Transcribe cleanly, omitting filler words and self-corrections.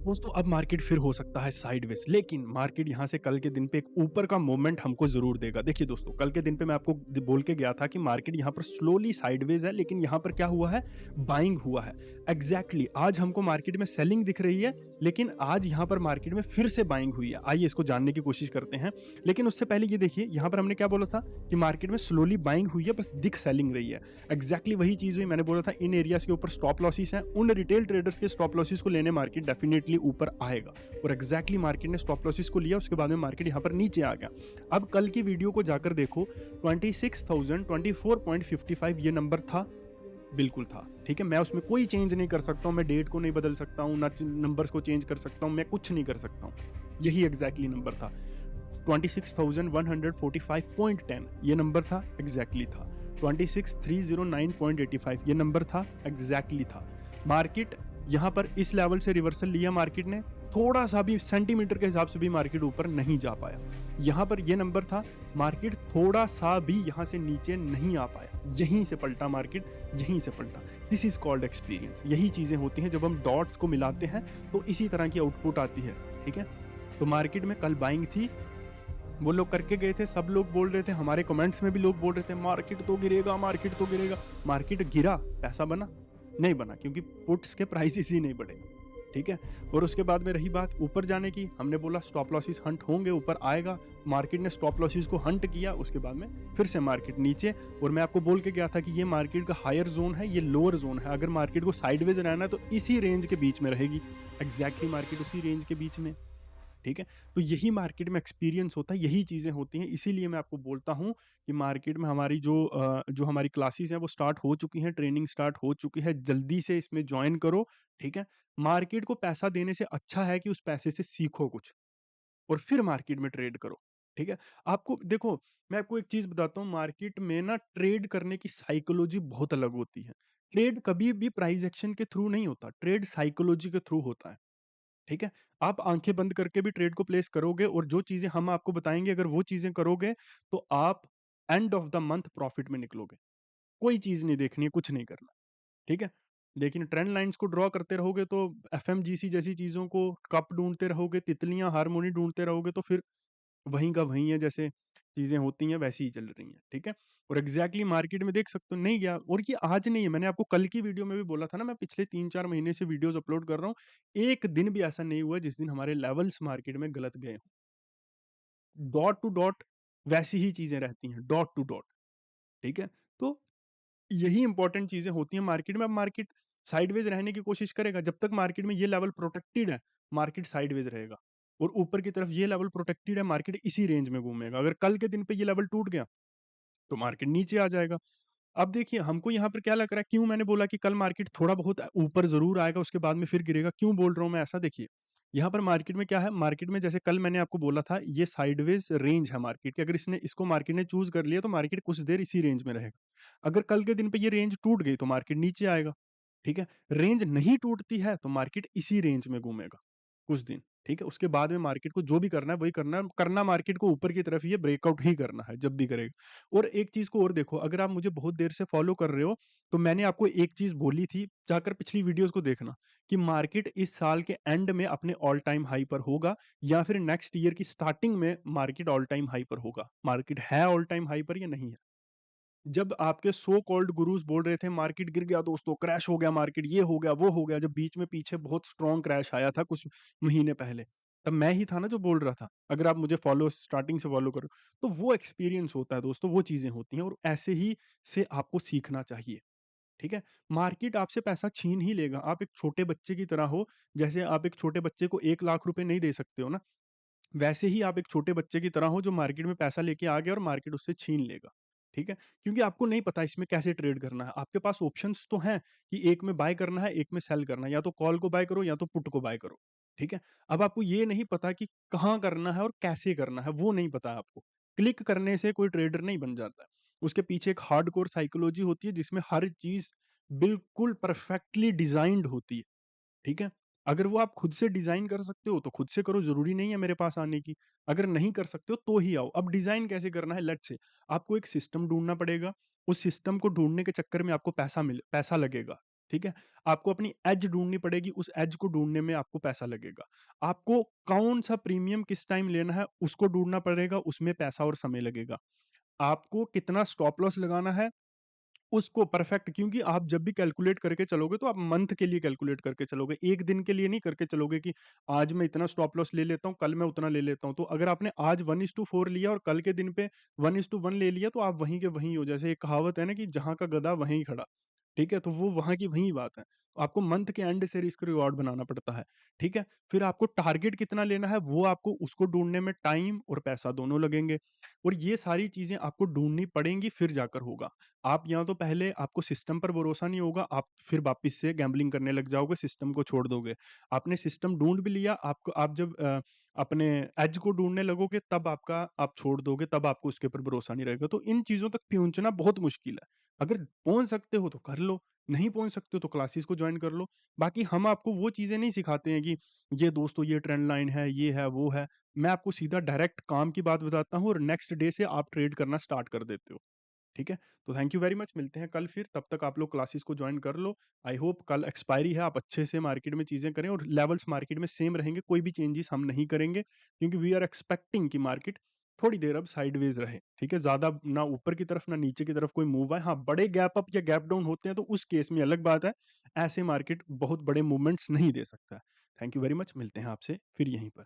दोस्तों अब मार्केट फिर हो सकता है साइडवेज, लेकिन मार्केट यहाँ से कल के दिन पे एक ऊपर का मोमेंट हमको जरूर देगा। देखिए दोस्तों, कल के दिन पे मैं आपको बोल के गया था कि मार्केट यहाँ पर स्लोली साइडवेज है, लेकिन यहाँ पर क्या हुआ है, बाइंग हुआ है। एग्जैक्टली आज हमको मार्केट में सेलिंग दिख रही है, लेकिन आज यहाँ पर मार्केट में फिर से बाइंग हुई है। आइए इसको जानने की कोशिश करते हैं। लेकिन उससे पहले ये देखिए, यहाँ पर हमने क्या बोला था कि मार्केट में स्लोली बाइंग हुई है, बस दिख सेलिंग रही है। एग्जैक्टली वही चीज हुई। मैंने बोला था इन एरियाज के ऊपर स्टॉप लॉसेस हैं, उन रिटेल ट्रेडर्स के स्टॉप लॉसेस को लेने मार्केट डेफिनेटली ऊपर आएगा। और एग्जैक्टली मार्केट ने स्टॉप लॉसेस को लिया, उसके बाद में मार्केट यहाँ पर नीचे आ गया। अब कल की वीडियो को जाकर देखो, 26,024.55 ये नंबर था, बिल्कुल था। ठीक है, मैं उसमें कोई चेंज नहीं कर सकता हूँ, मैं डेट को नहीं बदल सकता हूँ, ना नंबर्स को चेंज कर सकता हूँ, मैं कुछ नहीं कर सकता हूँ। यही एग्जैक्टली नंबर था। 26,145.10 ये नंबर था, एग्जैक्टली था। 26,309.85 ये नंबर था, एग्जैक्टली था। मार्केट यहाँ पर इस लेवल से रिवर्सल लिया मार्केट ने, थोड़ा सा भी सेंटीमीटर के हिसाब से भी मार्केट ऊपर नहीं जा पाया। यहाँ पर ये नंबर था, मार्केट थोड़ा सा भी यहाँ से नीचे नहीं आ पाया, यहीं से पलटा मार्केट, यहीं से पलटा। This is called experience. यही चीजें होती हैं जब हम डॉट्स को मिलाते हैं तो इसी तरह की आउटपुट आती है। ठीक है, तो मार्केट में कल बाइंग थी, वो लोग करके गए थे, सब लोग बोल रहे थे, हमारे कमेंट्स में भी लोग बोल रहे थे मार्केट तो गिरेगा, मार्केट तो गिरेगा। मार्केट गिरा, पैसा बना नहीं बना, क्योंकि पुट्स के प्राइसेस ही नहीं बढ़े। ठीक है, और उसके बाद में रही बात ऊपर जाने की, हमने बोला स्टॉप लॉसेस हंट होंगे, ऊपर आएगा। मार्केट ने स्टॉप लॉसेस को हंट किया, उसके बाद में फिर से मार्केट नीचे। और मैं आपको बोल के गया था कि ये मार्केट का हायर जोन है, ये लोअर जोन है। अगर मार्केट को साइडवेज रहना है तो इसी रेंज के बीच में रहेगी। एग्जैक्टली मार्केट उसी रेंज के बीच में। ठीक है, तो यही मार्केट में एक्सपीरियंस होता है, यही चीजें होती हैं। इसीलिए मैं आपको बोलता हूँ कि मार्केट में हमारी जो हमारी क्लासेस हैं वो स्टार्ट हो चुकी हैं, ट्रेनिंग स्टार्ट हो चुकी है, जल्दी से इसमें ज्वाइन करो। ठीक है, मार्केट को पैसा देने से अच्छा है कि उस पैसे से सीखो कुछ और फिर मार्केट में ट्रेड करो। ठीक है, आपको देखो, मैं आपको एक चीज बताता हूँ, मार्केट में ना ट्रेड करने की साइकोलॉजी बहुत अलग होती है। ट्रेड कभी भी प्राइस एक्शन के थ्रू नहीं होता, ट्रेड साइकोलॉजी के थ्रू होता है। ठीक है, आप आंखें बंद करके भी ट्रेड को प्लेस करोगे और जो चीजें हम आपको बताएंगे अगर वो चीजें करोगे तो आप end of the month profit में निकलोगे। कोई चीज नहीं देखनी है, कुछ नहीं करना। ठीक है, लेकिन ट्रेंड लाइंस को ड्रॉ करते रहोगे तो एफएमजीसी जैसी चीजों को, कप ढूंढते रहोगे, तितलियां हारमोनी ढूंढते रहोगे, तो फिर वहीं का वहीं है, जैसे चीजें होती हैं वैसी ही चल रही हैं। ठीक है, और एग्जैक्टली मार्केट में देख सकते हो नहीं गया, और ये आज नहीं है, मैंने आपको कल की वीडियो में भी बोला था ना, मैं पिछले 3-4 महीने से वीडियोस अपलोड कर रहा हूँ, एक दिन भी ऐसा नहीं हुआ जिस दिन हमारे लेवल्स मार्केट में गलत गए हों। डॉट टू डॉट वैसी ही चीजें रहती हैं, डॉट टू डॉट। ठीक है, तो यही इंपॉर्टेंट चीजें होती हैं मार्केट में। अब मार्केट साइडवेज रहने की कोशिश करेगा, जब तक मार्केट में ये लेवल प्रोटेक्टेड है मार्केट साइडवेज रहेगा, और ऊपर की तरफ ये लेवल प्रोटेक्टेड है, मार्केट इसी रेंज में घूमेगा। अगर कल के दिन पे ये लेवल टूट गया तो मार्केट नीचे आ जाएगा। अब देखिए हमको यहाँ पर क्या लग रहा है, क्यों मैंने बोला कि कल मार्केट थोड़ा बहुत ऊपर जरूर आएगा, उसके बाद में फिर गिरेगा, क्यों बोल रहा हूँ मैं ऐसा, देखिए यहाँ पर मार्केट में क्या है, मार्केट में जैसे कल मैंने आपको बोला था ये साइडवेज रेंज है मार्केट की, अगर इसको मार्केट ने चूज कर लिया तो मार्केट कुछ देर इसी रेंज में रहेगा। अगर कल के दिन पे ये रेंज टूट गई तो मार्केट नीचे आएगा। ठीक है, रेंज नहीं टूटती है तो मार्केट इसी रेंज में घूमेगा कुछ दिन। ठीक है, उसके बाद में मार्केट को जो भी करना है वही करना मार्केट को ऊपर की तरफ ये ब्रेकआउट ही करना है जब भी करेगा। और एक चीज को और देखो, अगर आप मुझे बहुत देर से फॉलो कर रहे हो तो मैंने आपको एक चीज बोली थी, जाकर पिछली वीडियोस को देखना, कि मार्केट इस साल के एंड में अपने ऑल टाइम हाई पर होगा, या फिर नेक्स्ट ईयर की स्टार्टिंग में मार्केट ऑल टाइम हाई पर होगा। मार्केट है ऑल टाइम हाई पर या नहीं है? जब आपके सो कॉल्ड गुरुज बोल रहे थे मार्केट गिर गया दोस्तों, क्रैश हो गया मार्केट, ये हो गया वो हो गया, जब बीच में पीछे बहुत स्ट्रॉन्ग क्रैश आया था कुछ महीने पहले, तब मैं ही था ना जो बोल रहा था। अगर आप मुझे फॉलो स्टार्टिंग से फॉलो करो तो वो एक्सपीरियंस होता है दोस्तों, वो चीजें होती हैं, और ऐसे ही से आपको सीखना चाहिए। ठीक है, मार्केट आपसे पैसा छीन ही लेगा, आप एक छोटे बच्चे की तरह हो। जैसे आप एक छोटे बच्चे को 1 लाख रुपए नहीं दे सकते हो ना, वैसे ही आप एक छोटे बच्चे की तरह हो जो मार्केट में पैसा लेके आ गया और मार्केट उससे छीन लेगा। ठीक है, क्योंकि आपको नहीं पता इसमें कैसे ट्रेड करना है। आपके पास ऑप्शंस तो हैं कि एक में बाय करना है, एक में सेल करना है, या तो कॉल को बाय करो या तो पुट को बाय करो। ठीक है, अब आपको ये नहीं पता कि कहाँ करना है और कैसे करना है, वो नहीं पता आपको। क्लिक करने से कोई ट्रेडर नहीं बन जाता है, उसके पीछे एक हार्डकोर साइकोलॉजी होती है जिसमें हर चीज बिल्कुल परफेक्टली डिजाइंड होती है। ठीक है? अगर वो आप खुद से डिज़ाइन कर सकते हो, तो खुद से करो, ज़रूरी नहीं है मेरे पास आने की। अगर नहीं कर सकते हो, तो ही आओ। अब डिज़ाइन कैसे करना है, लेट्स से आपको एक सिस्टम ढूँढना पड़ेगा, उस सिस्टम को ढूँढने के चक्कर में आपको पैसा लगेगा, ठीक है? आपको अपनी एज ढूँढनी पड़ेगी, उस एज को ढूँढने में आपको पैसा लगेगा। आपको कौन-सा प्रीमियम किस टाइम लेना है, उसको ढूँढना पड़ेगा, उसमें पैसा और समय लगेगा। आपको कितना स्टॉप लॉस लगाना है, उसको परफेक्ट, क्योंकि आप जब भी कैलकुलेट करके चलोगे तो आप मंथ के लिए कैलकुलेट करके चलोगे, 1 दिन के लिए नहीं करके चलोगे कि आज मैं इतना स्टॉप लॉस ले लेता हूँ, कल मैं उतना ले लेता हूँ। तो अगर आपने आज 1:4 लिया और कल के दिन पे 1:1 ले लिया तो आप वहीं के वहीं हो। जैसे एक कहावत है ना कि जहाँ का गधा वहीं खड़ा, ठीक है? तो वो वहाँ की वहीं बात है। तो आपको मंथ के एंड से रिस्क रिवॉर्ड बनाना पड़ता है, ठीक है? फिर आपको टारगेट कितना लेना है, वो आपको उसको ढूँढने में टाइम और पैसा दोनों लगेंगे और ये सारी चीज़ें आपको ढूँढनी पड़ेंगी फिर जाकर होगा। आप या तो पहले आपको सिस्टम पर भरोसा नहीं होगा, आप फिर वापस से गैम्बलिंग करने लग जाओगे, सिस्टम को छोड़ दोगे। आपने सिस्टम ढूँढ भी लिया, आपको आप जब अपने एज को ढूँढने लगोगे तब आप छोड़ दोगे, तब आपको उसके ऊपर भरोसा नहीं रहेगा। तो इन चीज़ों तक पहुँचना बहुत मुश्किल है। अगर पहुँच सकते हो तो कर लो, नहीं पहुँच सकते हो तो क्लासेस को जॉइन कर लो। बाकी हम आपको वो चीज़ें नहीं सिखाते हैं कि ये दोस्तों ये ट्रेंड लाइन है, ये है, वो है। मैं आपको सीधा डायरेक्ट काम की बात बताता हूँ और नेक्स्ट डे से आप ट्रेड करना स्टार्ट कर देते हो। ठीक है? तो थैंक यू वेरी मच, मिलते हैं कल फिर, तब तक आप लोग क्लासेस को जॉइन कर लो। आई होप कल एक्सपायरी है, आप अच्छे से मार्केट में चीज़ें करें और लेवल्स मार्केट में सेम रहेंगे, कोई भी चेंजेस हम नहीं करेंगे क्योंकि वी आर एक्सपेक्टिंग कि मार्केट थोड़ी देर अब साइडवेज़ रहे, ठीक है? ज़्यादा ना ऊपर की तरफ ना नीचे की तरफ कोई मूव आए। हाँ, बड़े गैप अप या गैप डाउन होते हैं तो उस केस में अलग बात है, ऐसे मार्केट बहुत बड़े मूवमेंट्स नहीं दे सकता है। थैंक यू वेरी मच, मिलते हैं आपसे फिर यहीं पर।